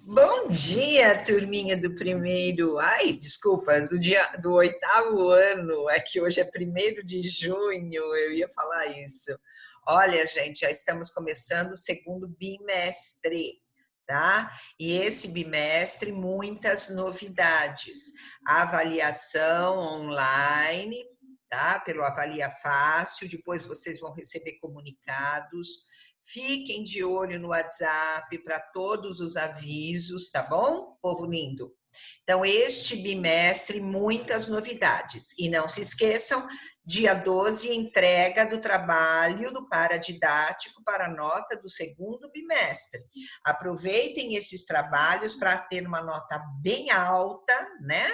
Bom dia, turminha do primeiro. Ai, desculpa, do oitavo ano. É que hoje é 1º de junho, eu ia falar isso. Olha, gente, já estamos começando o segundo bimestre, tá? E esse bimestre, muitas novidades. A avaliação online, tá? Pelo Avalia Fácil, depois vocês vão receber comunicados. Fiquem de olho no WhatsApp para todos os avisos, tá bom, povo lindo? Então, este bimestre, muitas novidades. E não se esqueçam, dia 12, entrega do trabalho do paradidático para a nota do segundo bimestre. Aproveitem esses trabalhos para ter uma nota bem alta, né?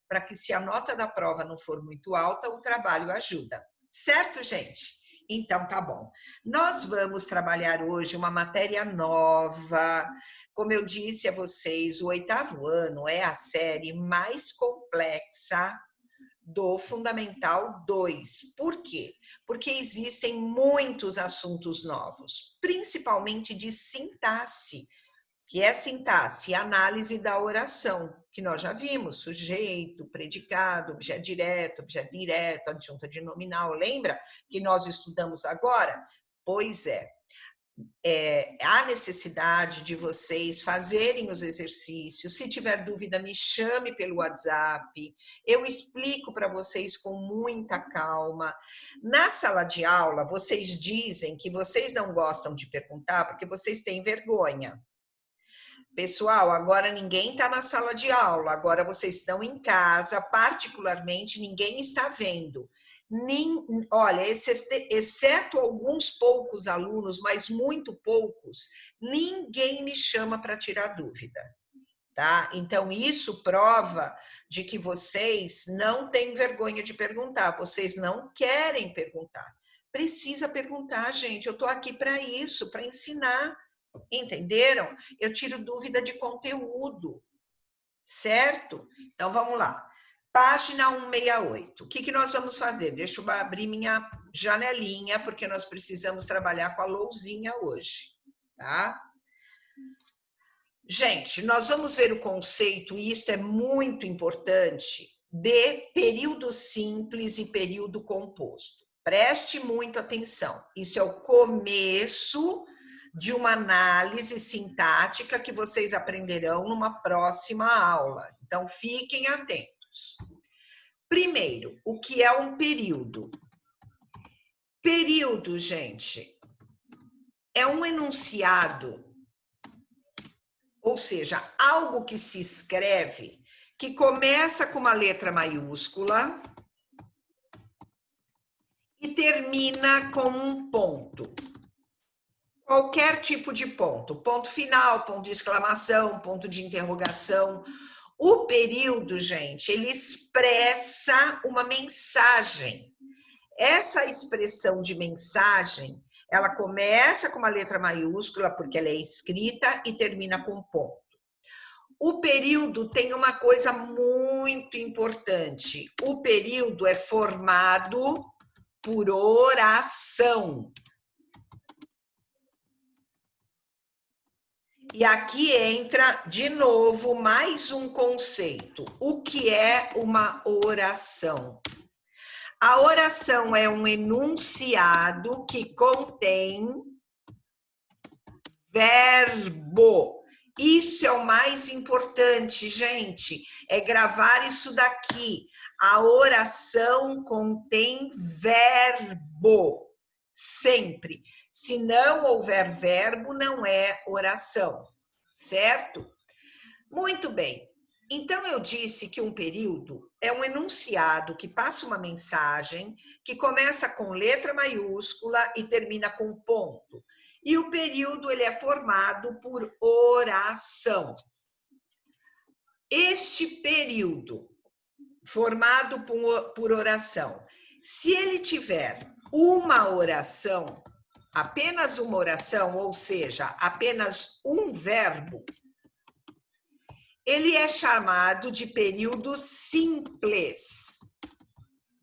Para que, se a nota da prova não for muito alta, o trabalho ajuda. Certo, gente? Então, tá bom. Nós vamos trabalhar hoje uma matéria nova. Como eu disse a vocês, o oitavo ano é a série mais complexa do Fundamental 2. Por quê? Porque existem muitos assuntos novos, principalmente de sintaxe, que é sintaxe, análise da oração, que nós já vimos, sujeito, predicado, objeto direto, adjunta de nominal, lembra que nós estudamos agora? Pois é. Há necessidade de vocês fazerem os exercícios. Se tiver dúvida, me chame pelo WhatsApp. Eu explico para vocês com muita calma. Na sala de aula, vocês dizem que vocês não gostam de perguntar porque vocês têm vergonha. Pessoal, agora ninguém está na sala de aula, agora vocês estão em casa, particularmente ninguém está vendo. Olha, exceto alguns poucos alunos, mas muito poucos, ninguém me chama para tirar dúvida, tá? Então, isso prova de que vocês não têm vergonha de perguntar, vocês não querem perguntar. Precisa perguntar, gente, eu estou aqui para isso, para ensinar. Entenderam? Eu tiro dúvida de conteúdo, certo? Então, vamos lá. Página 168. O que nós vamos fazer? Deixa eu abrir minha janelinha, porque nós precisamos trabalhar com a lousinha hoje, tá? Gente, nós vamos ver o conceito, e isso é muito importante, de período simples e período composto. Preste muita atenção. Isso é o começo de uma análise sintática que vocês aprenderão numa próxima aula. Então, fiquem atentos. Primeiro, o que é um período? Período, gente, é um enunciado, ou seja, algo que se escreve, que começa com uma letra maiúscula e termina com um ponto. Qualquer tipo de ponto, ponto final, ponto de exclamação, ponto de interrogação. O período, gente, ele expressa uma mensagem. Essa expressão de mensagem, ela começa com uma letra maiúscula, porque ela é escrita, e termina com um ponto. O período tem uma coisa muito importante. O período é formado por oração. E aqui entra, de novo, mais um conceito. O que é uma oração? A oração é um enunciado que contém verbo. Isso é o mais importante, gente, é gravar isso daqui. A oração contém verbo, sempre. Se não houver verbo, não é oração, certo? Muito bem. Então, eu disse que um período é um enunciado que passa uma mensagem, que começa com letra maiúscula e termina com ponto. E o período ele é formado por oração. Este período, formado por oração, se ele tiver uma oração, apenas uma oração, ou seja, apenas um verbo, ele é chamado de período simples,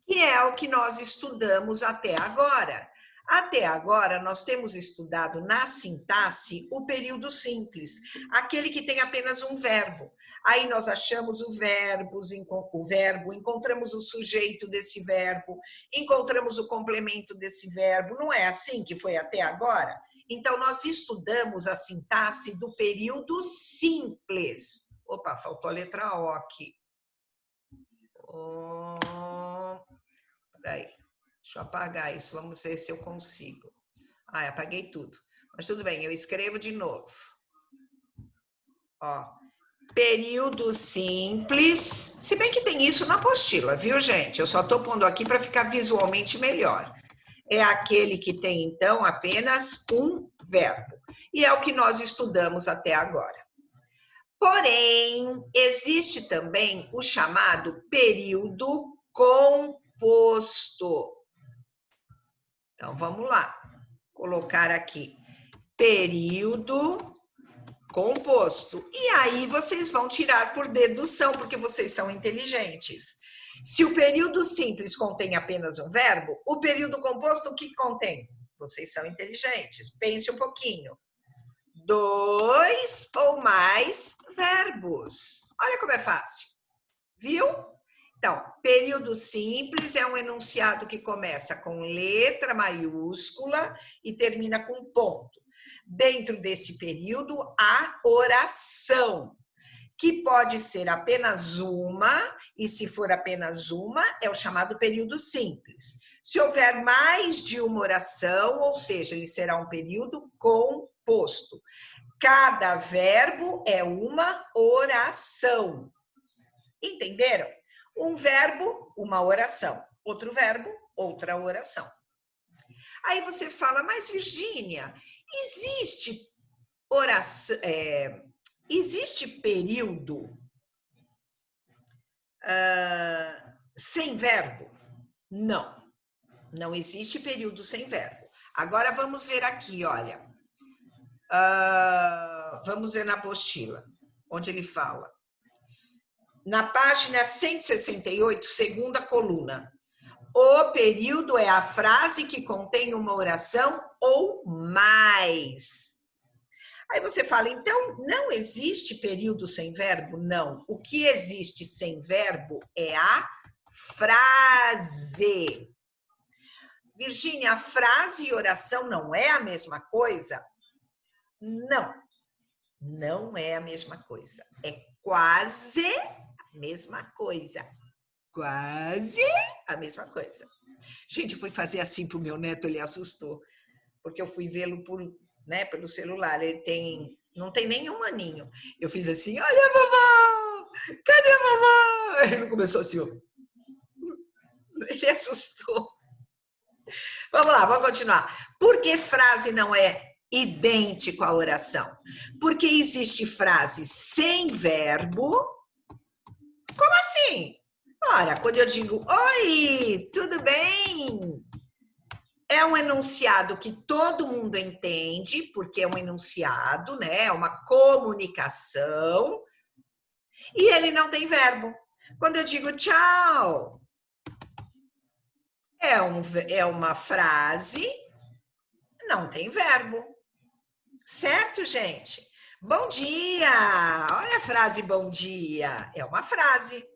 que é o que nós estudamos até agora. Até agora, nós temos estudado na sintaxe o período simples, aquele que tem apenas um verbo. Aí nós achamos o verbo, encontramos o sujeito desse verbo, encontramos o complemento desse verbo. Não é assim que foi até agora? Então, nós estudamos a sintaxe do período simples. Opa, faltou a letra O aqui. Peraí. Deixa eu apagar isso, vamos ver se eu consigo. Apaguei tudo. Mas tudo bem, eu escrevo de novo. Ó, período simples. Se bem que tem isso na apostila, viu, gente? Eu só estou pondo aqui para ficar visualmente melhor. É aquele que tem, então, apenas um verbo. E é o que nós estudamos até agora. Porém, existe também o chamado período composto. Então, vamos lá. Colocar aqui período composto. E aí vocês vão tirar por dedução, porque vocês são inteligentes. Se o período simples contém apenas um verbo, o período composto o que contém? Vocês são inteligentes. Pense um pouquinho. 2 ou mais verbos. Olha como é fácil. Viu? Então, período simples é um enunciado que começa com letra maiúscula e termina com ponto. Dentro deste período, há oração, que pode ser apenas uma, e se for apenas uma, é o chamado período simples. Se houver mais de uma oração, ou seja, ele será um período composto. Cada verbo é uma oração. Entenderam? Um verbo, uma oração. Outro verbo, outra oração. Aí você fala, mas Virgínia, existe oração, existe período sem verbo? Não, não existe período sem verbo. Agora vamos ver aqui, olha. Vamos ver na apostila, onde ele fala. Na página 168, segunda coluna. O período é a frase que contém uma oração ou mais. Aí você fala, então, não existe período sem verbo? Não. O que existe sem verbo é a frase. Virgínia, a frase e oração não é a mesma coisa? Não. Não é a mesma coisa. É quase a mesma coisa. Quase a mesma coisa. Gente, eu fui fazer assim para o meu neto, ele assustou, porque eu fui vê-lo pelo celular. Ele não tem nenhum aninho. Eu fiz assim, olha, vovó! Cadê a vovó? Ele começou assim, ó. Ele assustou. Vamos lá, vamos continuar. Por que frase não é idêntico à oração? Porque existe frase sem verbo. Como assim? Ora, quando eu digo, oi, tudo bem? É um enunciado que todo mundo entende, porque é um enunciado, né? É uma comunicação. E ele não tem verbo. Quando eu digo tchau, é uma frase, não tem verbo. Certo, gente? Bom dia! Olha a frase bom dia. É uma frase.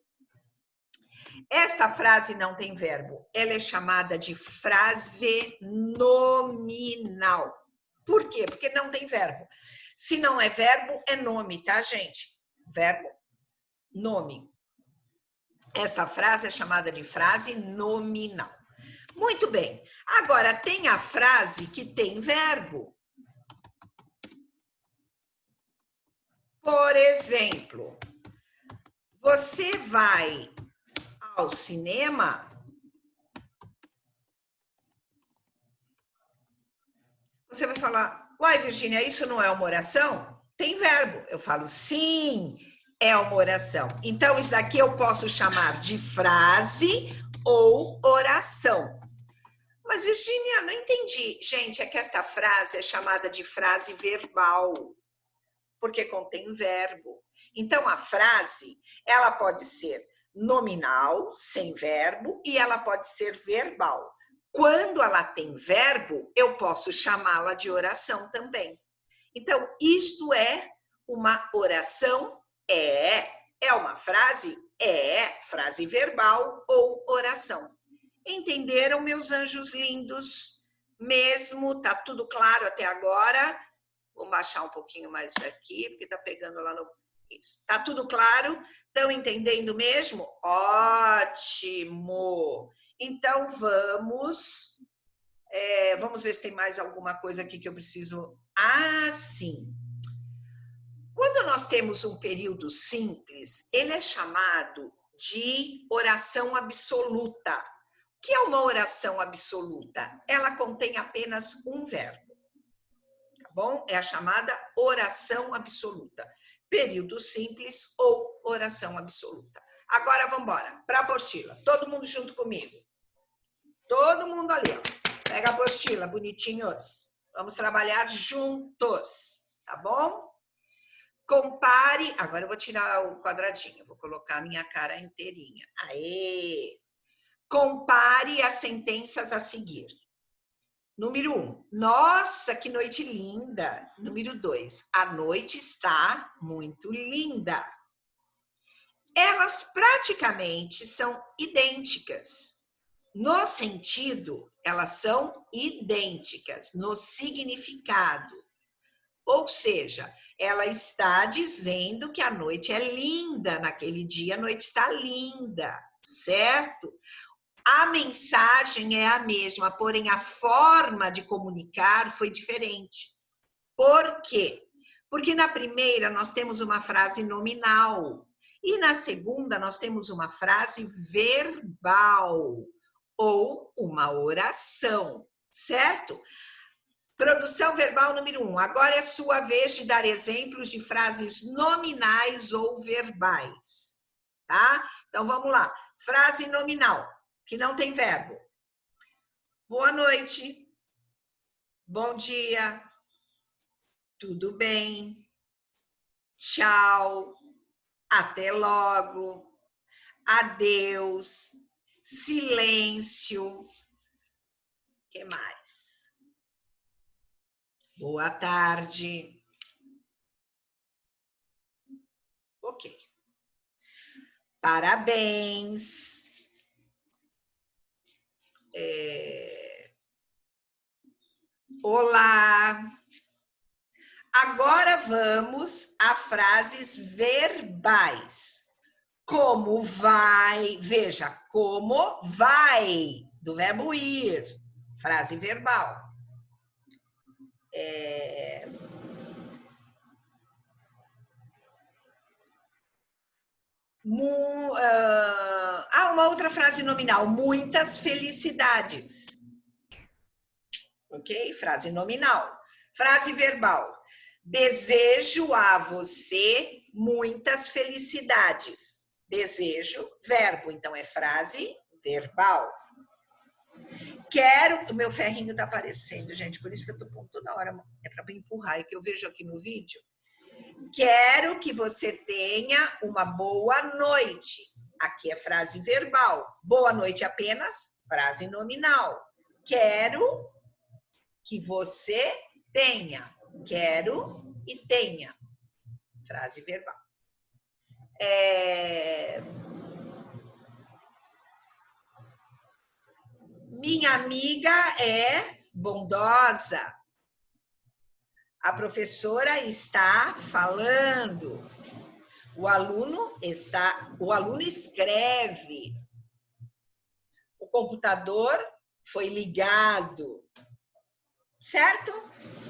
Esta frase não tem verbo. Ela é chamada de frase nominal. Por quê? Porque não tem verbo. Se não é verbo, é nome, tá, gente? Verbo, nome. Esta frase é chamada de frase nominal. Muito bem. Agora, tem a frase que tem verbo. Por exemplo, você vai ao cinema, você vai falar, uai, Virgínia, isso não é uma oração? Tem verbo. Eu falo, sim, é uma oração. Então, isso daqui eu posso chamar de frase ou oração. Mas, Virgínia, não entendi. Gente, é que esta frase é chamada de frase verbal, porque contém verbo. Então, a frase, ela pode ser nominal, sem verbo, e ela pode ser verbal. Quando ela tem verbo, eu posso chamá-la de oração também. Então, isto é uma oração? É uma frase? Frase verbal ou oração. Entenderam, meus anjos lindos? Mesmo? Tá tudo claro até agora? Vou baixar um pouquinho mais aqui, porque tá pegando lá no... Isso. Tá tudo claro? Estão entendendo mesmo? Ótimo! Então, vamos ver se tem mais alguma coisa aqui que eu preciso... Ah, sim! Quando nós temos um período simples, ele é chamado de oração absoluta. O que é uma oração absoluta? Ela contém apenas um verbo, tá bom? É a chamada oração absoluta. Período simples ou oração absoluta. Agora vamos embora para a apostila. Todo mundo junto comigo. Todo mundo ali, ó. Pega a apostila, bonitinhos. Vamos trabalhar juntos, tá bom? Compare, agora eu vou tirar o quadradinho, vou colocar a minha cara inteirinha. Aê! Compare as sentenças a seguir. Número 1, nossa, que noite linda. Número 2, a noite está muito linda. Elas praticamente são idênticas. No sentido, elas são idênticas. No significado. Ou seja, ela está dizendo que a noite é linda, naquele dia a noite está linda, certo? A mensagem é a mesma, porém a forma de comunicar foi diferente. Por quê? Porque na primeira nós temos uma frase nominal e na segunda nós temos uma frase verbal ou uma oração, certo? Produção verbal número 1. Agora é sua vez de dar exemplos de frases nominais ou verbais, tá? Então, vamos lá. Frase nominal, que não tem verbo. Boa noite. Bom dia. Tudo bem. Tchau. Até logo. Adeus. Silêncio. O que mais? Boa tarde. Ok. Parabéns. Olá. Agora vamos a frases verbais. Como vai? Veja, como vai, do verbo ir. Frase verbal. Uma outra frase nominal. Muitas felicidades. Ok? Frase nominal. Frase verbal. Desejo a você muitas felicidades. Desejo, verbo, então é frase verbal. Quero... O meu ferrinho tá aparecendo, gente, por isso que eu tô pondo toda hora. É para me empurrar, é que eu vejo aqui no vídeo. Quero que você tenha uma boa noite. Aqui é frase verbal. Boa noite apenas, frase nominal. Quero que você tenha. Quero e tenha. Frase verbal. Minha amiga é bondosa. A professora está falando. O aluno escreve. O computador foi ligado. Certo?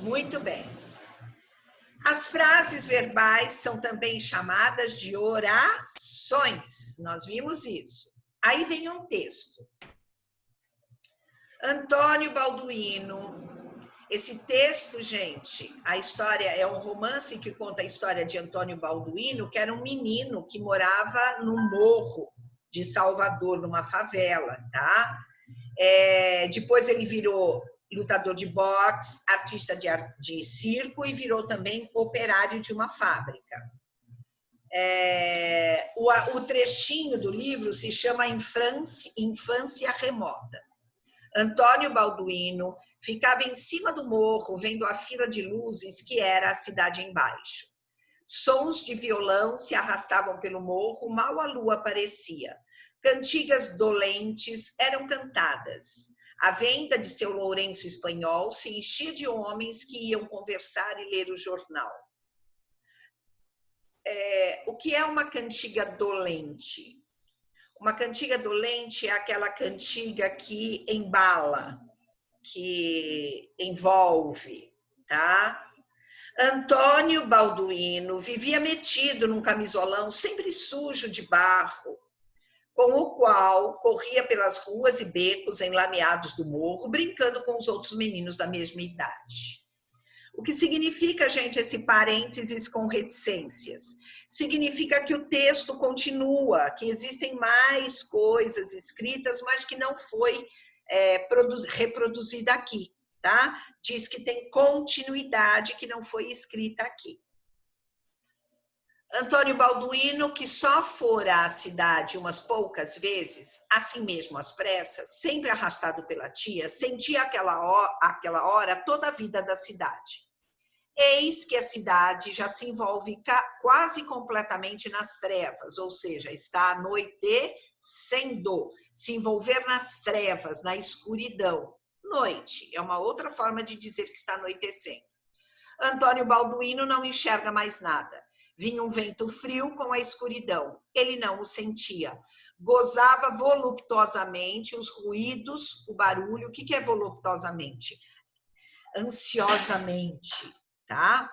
Muito bem. As frases verbais são também chamadas de orações. Nós vimos isso. Aí vem um texto. Antônio Balduino. Esse texto, gente, a história é um romance que conta a história de Antônio Balduino, que era um menino que morava no morro de Salvador, numa favela, tá? Depois ele virou lutador de boxe, artista de circo e virou também operário de uma fábrica. O trechinho do livro se chama Infância Remota. Antônio Balduino ficava em cima do morro, vendo a fila de luzes que era a cidade embaixo. Sons de violão se arrastavam pelo morro, mal a lua aparecia. Cantigas dolentes eram cantadas. A venda de seu Lourenço espanhol se enchia de homens que iam conversar e ler o jornal. O que é uma cantiga dolente? Uma cantiga dolente é aquela cantiga que embala, que envolve, tá? Antônio Balduino vivia metido num camisolão sempre sujo de barro, com o qual corria pelas ruas e becos enlameados do morro, brincando com os outros meninos da mesma idade. O que significa, gente, esse parênteses com reticências? Significa que o texto continua, que existem mais coisas escritas, mas que não foi reproduzida aqui, tá? Diz que tem continuidade que não foi escrita aqui. Antônio Balduino, que só fora à cidade umas poucas vezes, assim mesmo às pressas, sempre arrastado pela tia, sentia aquela hora toda a vida da cidade. Eis que a cidade já se envolve quase completamente nas trevas, ou seja, está anoitecendo, se envolver nas trevas, na escuridão. Noite é uma outra forma de dizer que está anoitecendo. Antônio Balduino não enxerga mais nada. Vinha um vento frio com a escuridão. Ele não o sentia. Gozava voluptuosamente os ruídos, o barulho. O que é voluptuosamente? Ansiosamente, tá?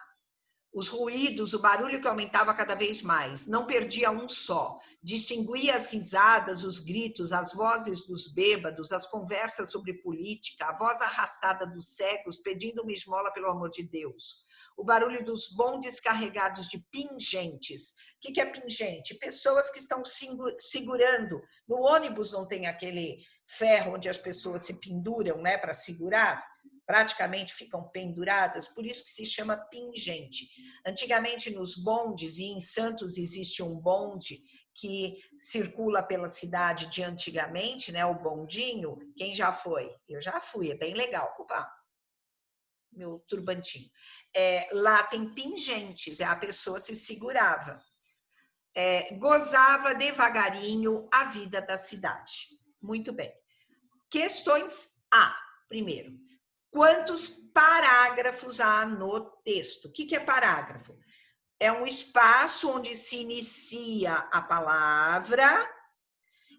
Os ruídos, o barulho que aumentava cada vez mais. Não perdia um só. Distinguia as risadas, os gritos, as vozes dos bêbados, as conversas sobre política, a voz arrastada dos cegos pedindo uma esmola pelo amor de Deus. O barulho dos bondes carregados de pingentes. O que é pingente? Pessoas que estão segurando. No ônibus não tem aquele ferro onde as pessoas se penduram, né, para segurar? Praticamente ficam penduradas, por isso que se chama pingente. Antigamente, nos bondes, e em Santos existe um bonde que circula pela cidade de antigamente, né, o bondinho. Quem já foi? Eu já fui, é bem legal. Opa, meu turbantinho. Lá tem pingentes, a pessoa se segurava. Gozava devagarinho a vida da cidade. Muito bem. Questões A. Primeiro, quantos parágrafos há no texto? O que é parágrafo? É um espaço onde se inicia a palavra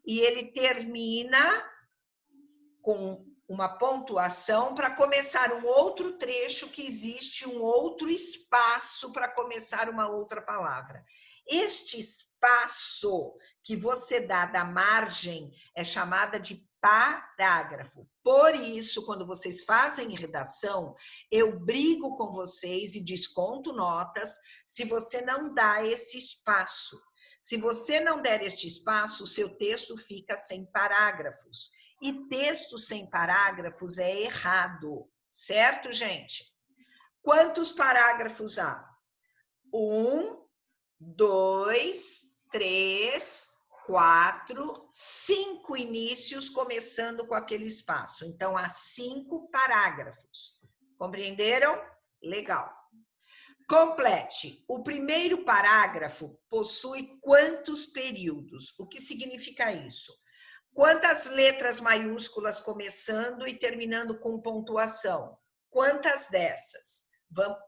e ele termina com uma pontuação para começar um outro trecho que existe um outro espaço para começar uma outra palavra. Este espaço que você dá da margem é chamada de parágrafo. Por isso, quando vocês fazem redação, eu brigo com vocês e desconto notas se você não dá esse espaço. Se você não der este espaço, o seu texto fica sem parágrafos. E texto sem parágrafos é errado, certo, gente? Quantos parágrafos há? 1, 2, 3, 4, 5 inícios, começando com aquele espaço. Então, há 5 parágrafos. Compreenderam? Legal. Complete. O primeiro parágrafo possui quantos períodos? O que significa isso? Quantas letras maiúsculas começando e terminando com pontuação? Quantas dessas?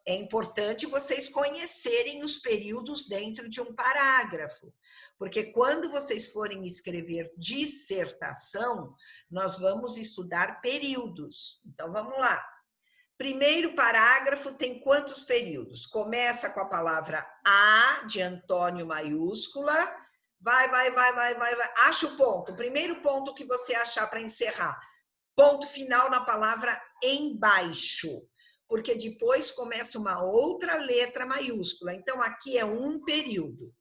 É importante vocês conhecerem os períodos dentro de um parágrafo, porque quando vocês forem escrever dissertação, nós vamos estudar períodos. Então, vamos lá. Primeiro parágrafo tem quantos períodos? Começa com a palavra A, de Antônio maiúscula, vai. Acha o ponto. O primeiro ponto que você achar para encerrar. Ponto final na palavra embaixo. Porque depois começa uma outra letra maiúscula. Então, aqui é um período.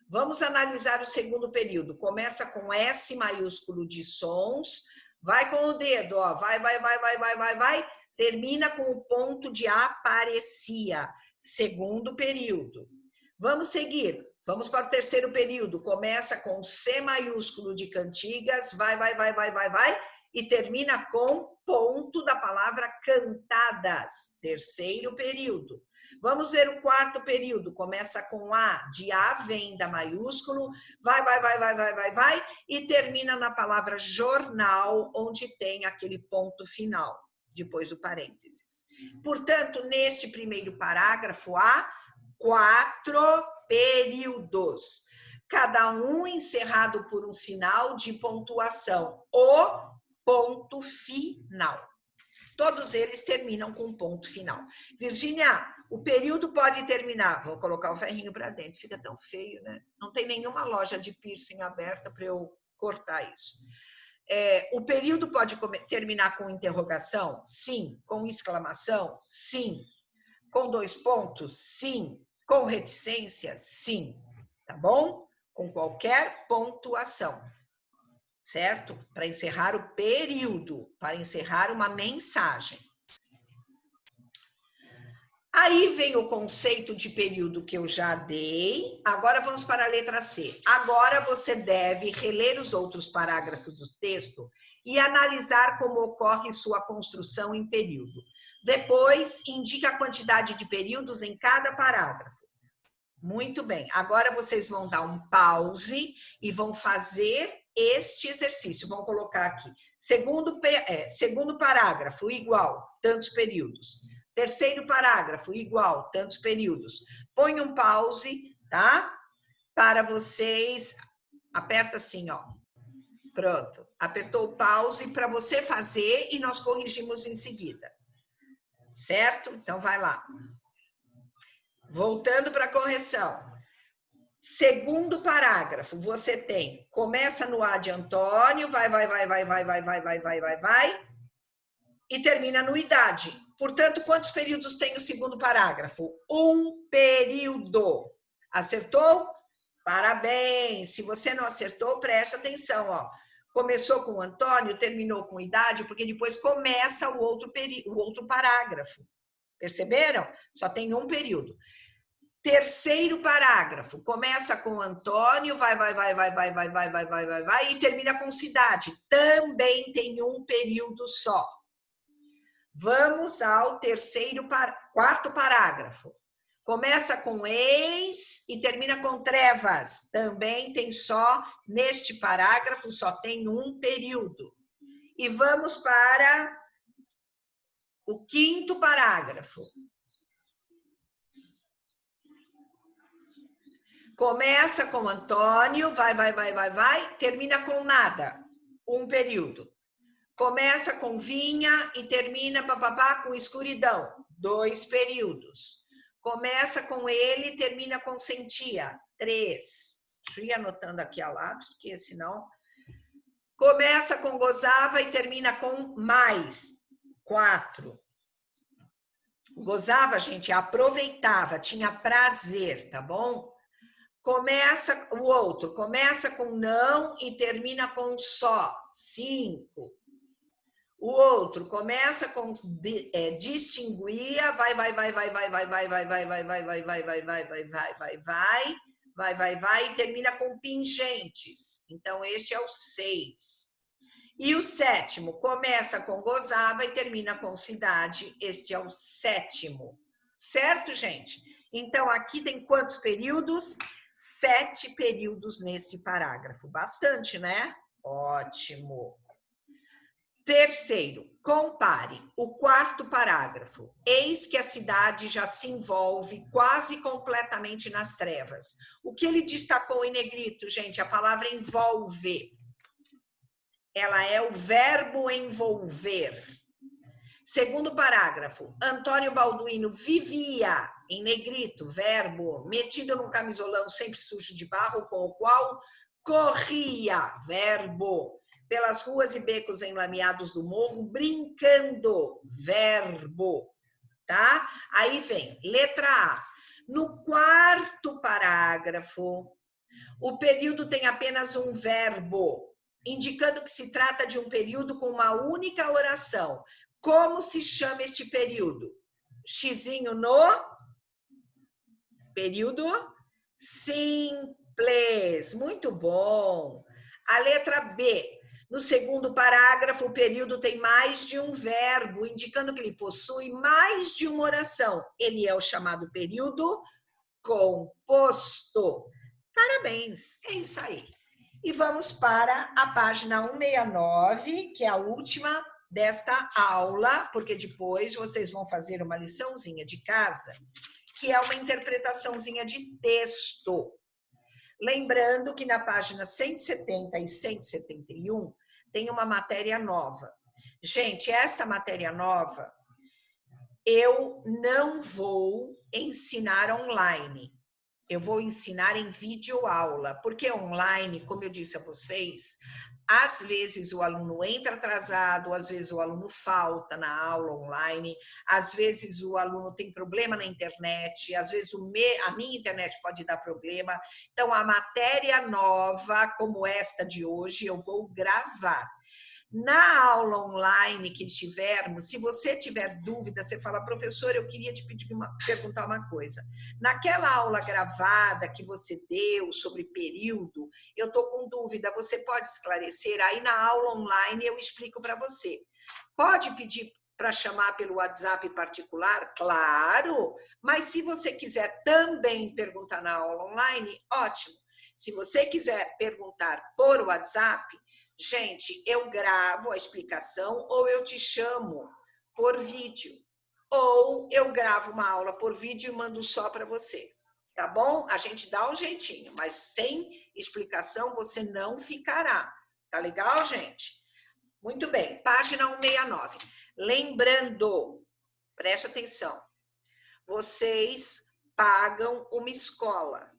Vamos analisar o segundo período. Começa com S maiúsculo de sons. Vai com o dedo, ó. Vai. Termina com o ponto de aparecia. Segundo período. Vamos seguir. Vamos para o terceiro período. Começa com C maiúsculo de cantigas, vai. e termina com ponto da palavra cantadas, terceiro período. Vamos ver o quarto período, começa com A, de A vem da maiúsculo, vai, e termina na palavra jornal, onde tem aquele ponto final, depois do parênteses. Portanto, neste primeiro parágrafo, há 4 períodos, cada um encerrado por um sinal de pontuação, o ponto final. Todos eles terminam com ponto final. Virgínia, o período pode terminar. Vou colocar o ferrinho para dentro, fica tão feio, né? Não tem nenhuma loja de piercing aberta para eu cortar isso. O período pode terminar com interrogação? Sim. Com exclamação? Sim. Com 2 pontos? Sim. Com reticência? Sim. Tá bom? Com qualquer pontuação. Certo? Para encerrar o período, para encerrar uma mensagem. Aí vem o conceito de período que eu já dei. Agora vamos para a letra C. Agora você deve reler os outros parágrafos do texto e analisar como ocorre sua construção em período. Depois, indica a quantidade de períodos em cada parágrafo. Muito bem. Agora vocês vão dar um pause e vão fazer este exercício. Vão colocar aqui. Segundo parágrafo, igual, tantos períodos. Terceiro parágrafo, igual, tantos períodos. Põe um pause, tá? Para vocês. Aperta assim, ó. Pronto. Apertou o pause para você fazer e nós corrigimos em seguida. Certo? Então, vai lá. Voltando para a correção. Segundo parágrafo, você tem, começa no A de Antônio, vai, e termina no idade. Portanto, quantos períodos tem o segundo parágrafo? 1 período. Acertou? Parabéns! Se você não acertou, preste atenção, ó. Começou com Antônio, terminou com idade, porque depois começa o outro parágrafo. Perceberam? Só tem 1 período. Terceiro parágrafo, começa com Antônio, vai, e termina com cidade. Também tem 1 período só. Vamos ao quarto parágrafo. Começa com eis e termina com trevas. Também tem só, neste parágrafo, só tem 1 período. E vamos para o quinto parágrafo. Começa com Antônio, vai, termina com nada, 1 período. Começa com vinha e termina com escuridão, 2 períodos. Começa com ele e termina com sentia, 3. Deixa eu ir anotando aqui a lápis, porque senão... Começa com gozava e termina com mais, 4. Gozava, gente, aproveitava, tinha prazer, tá bom? Começa o outro, começa com não e termina com só, 5. O outro começa com distinguia, vai, e termina com pingentes. Então, este é o 6. E o sétimo começa com gozava e termina com cidade. Este é o 7º. Certo, gente? Então, aqui tem quantos períodos? 7 períodos neste parágrafo. Bastante, né? Ótimo. Terceiro, compare o quarto parágrafo. Eis que a cidade já se envolve quase completamente nas trevas. O que ele destacou em negrito, gente? A palavra envolve. Ela é o verbo envolver. Segundo parágrafo, Antônio Balduino vivia, em negrito, verbo, metido num camisolão sempre sujo de barro, com o qual corria, verbo, pelas ruas e becos enlameados do morro, brincando, verbo, tá? Aí vem, letra A. No quarto parágrafo, o período tem apenas um verbo, indicando que se trata de um período com uma única oração. Como se chama este período? Xizinho no período simples. Muito bom. A letra B. No segundo parágrafo, o período tem mais de um verbo, indicando que ele possui mais de uma oração. Ele é o chamado período composto. Parabéns, é isso aí. E vamos para a página 169, que é a última desta aula, porque depois vocês vão fazer uma liçãozinha de casa, que é uma interpretaçãozinha de texto. Lembrando que na página 170 e 171 tem uma matéria nova. Gente, esta matéria nova eu não vou ensinar online. Eu vou ensinar em videoaula, porque online, como eu disse a vocês, às vezes o aluno entra atrasado, às vezes o aluno falta na aula online, às vezes o aluno tem problema na internet, às vezes a minha internet pode dar problema. Então, a matéria nova, como esta de hoje, eu vou gravar. Na aula online que tivermos, se você tiver dúvida, você fala, professor, eu queria te perguntar uma coisa. Naquela aula gravada que você deu sobre período, eu estou com dúvida, você pode esclarecer? Aí na aula online eu explico para você. Pode pedir para chamar pelo WhatsApp particular? Claro! Mas se você quiser também perguntar na aula online, ótimo. Se você quiser perguntar por WhatsApp, gente, eu gravo a explicação ou eu te chamo por vídeo. Ou eu gravo uma aula por vídeo e mando só para você. Tá bom? A gente dá um jeitinho, mas sem explicação você não ficará. Tá legal, gente? Muito bem. Página 169. Lembrando, preste atenção, vocês pagam uma escola.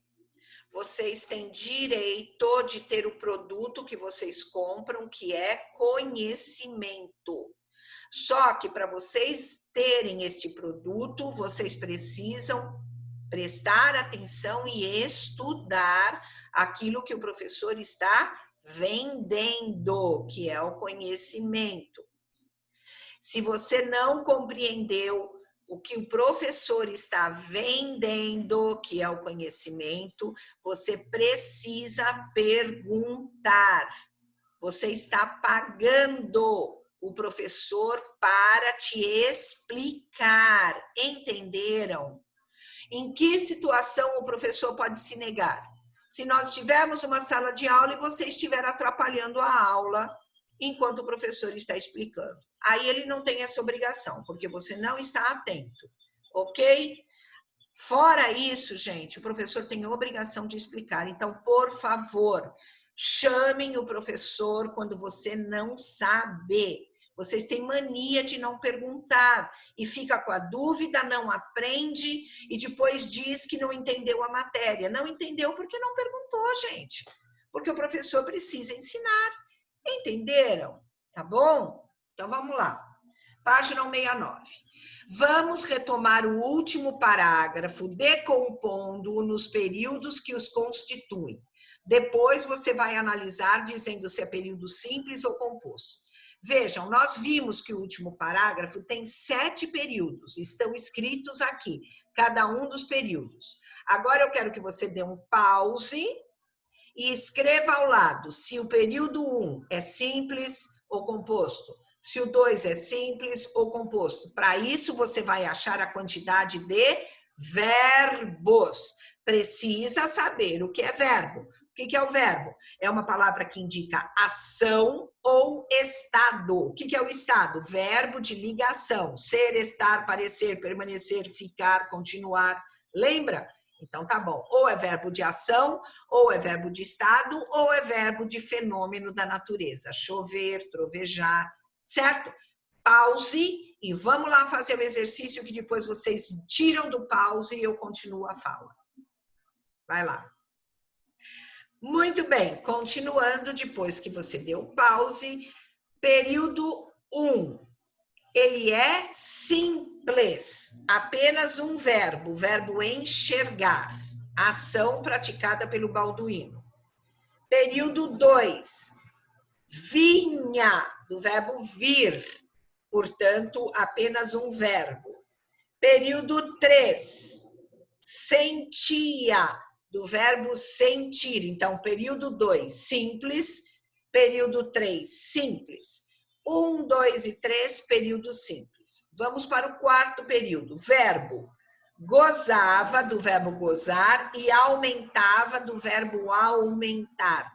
Vocês têm direito de ter o produto que vocês compram, que é conhecimento. Só que para vocês terem este produto, vocês precisam prestar atenção e estudar aquilo que o professor está vendendo, que é o conhecimento. Se você não compreendeu o que o professor está vendendo, que é o conhecimento, você precisa perguntar. Você está pagando o professor para te explicar. Entenderam? Em que situação o professor pode se negar? Se nós tivermos uma sala de aula e você estiver atrapalhando a aula enquanto o professor está explicando. Aí ele não tem essa obrigação, porque você não está atento, ok? Fora isso, gente, o professor tem a obrigação de explicar. Então, por favor, chamem o professor quando você não sabe. Vocês têm mania de não perguntar e fica com a dúvida, não aprende e depois diz que não entendeu a matéria. Não entendeu porque não perguntou, gente. Porque o professor precisa ensinar. Entenderam? Tá bom? Então, vamos lá. Página 169. Vamos retomar o último parágrafo, decompondo-o nos períodos que os constituem. Depois você vai analisar dizendo se é período simples ou composto. Vejam, nós vimos que o último parágrafo tem 7 períodos, estão escritos aqui, cada um dos períodos. Agora eu quero que você dê um pause e escreva ao lado se o período 1 é simples ou composto, se o 2 é simples ou composto. Para isso, você vai achar a quantidade de verbos. Precisa saber o que é verbo. O que é o verbo? É uma palavra que indica ação ou estado. O que é o estado? Verbo de ligação. Ser, estar, parecer, permanecer, ficar, continuar. Lembra? Então, tá bom. Ou é verbo de ação, ou é verbo de estado, ou é verbo de fenômeno da natureza. Chover, trovejar, certo? Pause e vamos lá fazer o exercício que depois vocês tiram do pause e eu continuo a fala. Vai lá. Muito bem, continuando depois que você deu pause, período 1. Ele é simples, apenas um verbo, o verbo enxergar, ação praticada pelo Balduino. Período 2, vinha, do verbo vir, portanto, apenas um verbo. Período 3, sentia, do verbo sentir, então, período 2, simples. período 3, simples. 1, 2 e 3, período simples. Vamos para o quarto período. Verbo. Gozava, do verbo gozar, e aumentava, do verbo aumentar.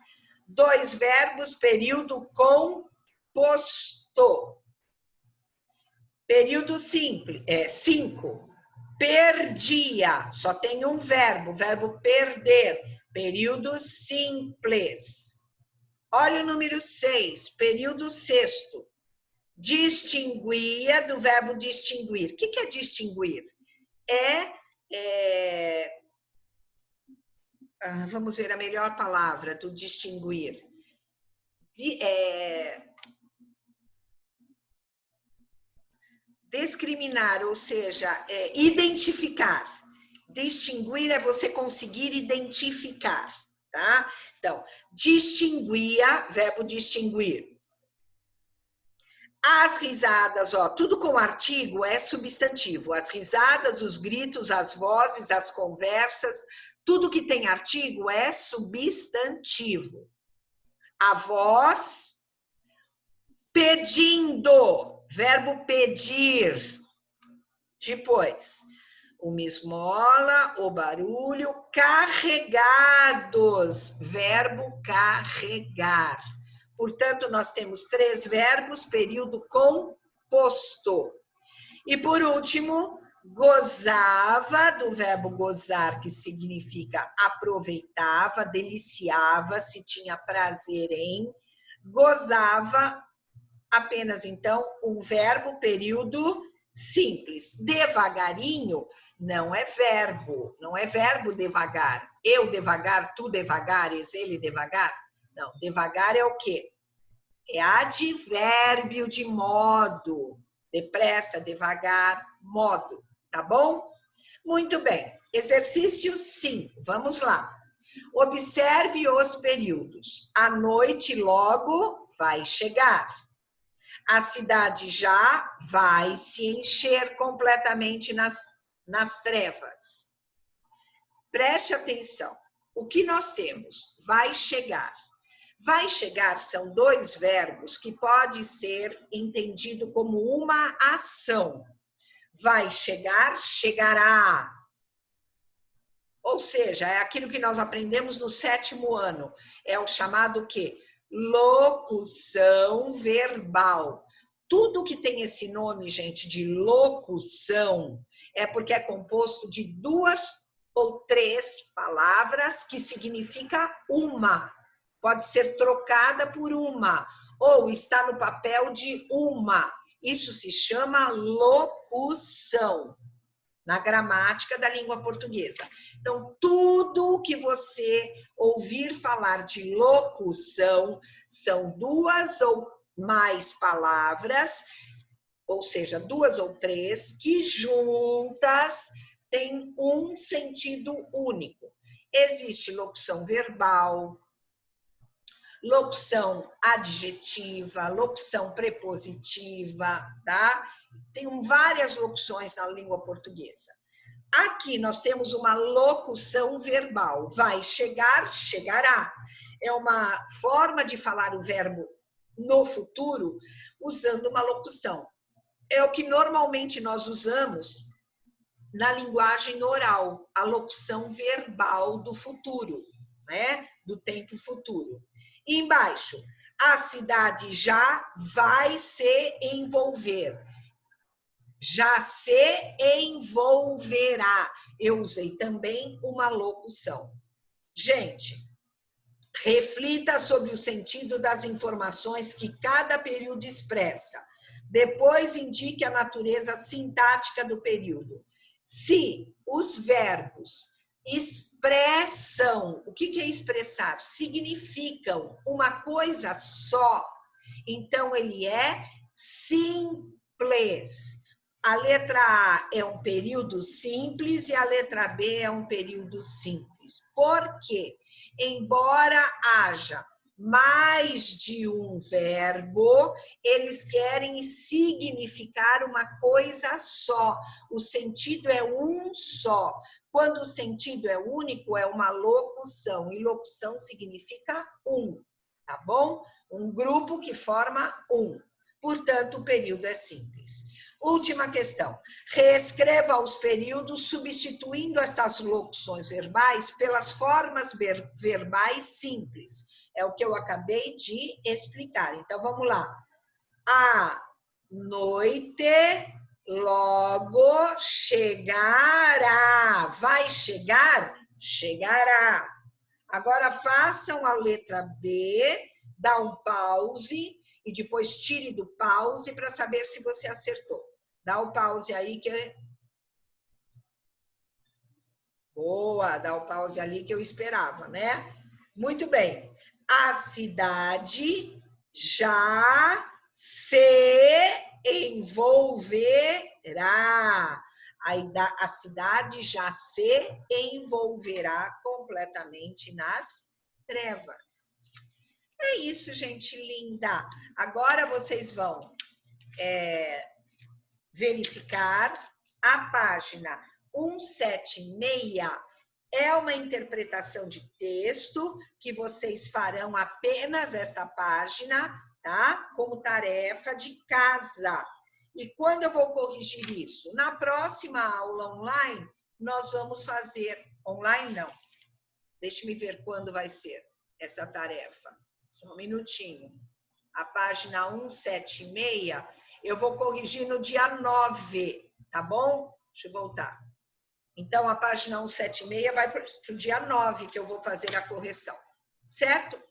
2 verbos, período composto. Período simples, 5. Perdia, só tem um verbo, verbo perder. Período simples. Olha o número 6, período sexto. Distinguia, do verbo distinguir. O que é distinguir? Vamos ver a melhor palavra do distinguir. Discriminar, ou seja, identificar. Distinguir é você conseguir identificar, tá? Então, distinguia, verbo distinguir. As risadas, ó, tudo com artigo é substantivo. As risadas, os gritos, as vozes, as conversas, tudo que tem artigo é substantivo. A voz, pedindo, verbo pedir. Depois, uma esmola, o barulho, carregados, verbo carregar. Portanto, nós temos 3 verbos, período composto. E por último, gozava, do verbo gozar, que significa aproveitava, deliciava, se tinha prazer em. Gozava, apenas então, um verbo, período simples. Devagarinho não é verbo devagar. Eu devagar, tu devagares, ele devagar. Não, devagar é o quê? É advérbio de modo. Depressa, devagar, modo. Tá bom? Muito bem. Exercício 5. Vamos lá. Observe os períodos. A noite logo vai chegar. A cidade já vai se encher completamente nas trevas. Preste atenção. O que nós temos? Vai chegar. Vai chegar são 2 verbos que pode ser entendido como uma ação. Vai chegar, chegará. Ou seja, é aquilo que nós aprendemos no 7º ano. É o chamado o quê? Locução verbal. Tudo que tem esse nome, gente, de locução, é porque é composto de 2 ou 3 palavras que significa uma. Pode ser trocada por uma, ou está no papel de uma. Isso se chama locução, na gramática da língua portuguesa. Então, tudo que você ouvir falar de locução são 2 ou mais palavras, ou seja, 2 ou 3, que juntas têm um sentido único. Existe locução verbal, locução adjetiva, locução prepositiva, tá? Tem várias locuções na língua portuguesa. Aqui nós temos uma locução verbal. Vai chegar, chegará. É uma forma de falar o verbo no futuro usando uma locução. É o que normalmente nós usamos na linguagem oral, a locução verbal do futuro, né? Do tempo futuro. E embaixo, a cidade já vai se envolver. Já se envolverá. Eu usei também uma locução. Gente, reflita sobre o sentido das informações que cada período expressa. Depois indique a natureza sintática do período. Se os verbos expressam, o que é expressar? Significam uma coisa só, então ele é simples. A letra A é um período simples e a letra B é um período simples. Por quê? Embora haja mais de um verbo, eles querem significar uma coisa só. O sentido é um só. Quando o sentido é único, é uma locução. E locução significa um. tá bom? Um grupo que forma um. Portanto, o período é simples. Última questão. Reescreva os períodos substituindo estas locuções verbais pelas formas verbais simples. É o que eu acabei de explicar. Então, vamos lá. A noite logo chegará. Vai chegar? Chegará. Agora façam a letra B, dá um pause e depois tire do pause para saber se você acertou. Dá o pause aí que... Boa, dá o pause ali que eu esperava, né? Muito bem. A cidade já se envolverá. A cidade já se envolverá completamente nas trevas. É isso, gente linda. Agora vocês vão verificar a página 176. É uma interpretação de texto que vocês farão apenas esta página, tá? Como tarefa de casa. E quando eu vou corrigir isso? Na próxima aula online, nós vamos fazer... Online não. Deixe-me ver quando vai ser essa tarefa. Só um minutinho. A página 176, eu vou corrigir no dia 9, tá bom? Deixa eu voltar. Então, a página 176 vai para o dia 9 que eu vou fazer a correção. Certo?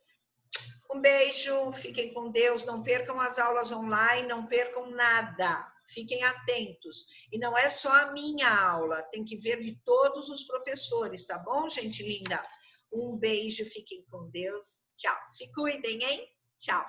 Um beijo, fiquem com Deus, não percam as aulas online, não percam nada. Fiquem atentos. E não é só a minha aula, tem que ver de todos os professores, tá bom, gente linda? Um beijo, fiquem com Deus. Tchau. Se cuidem, hein? Tchau.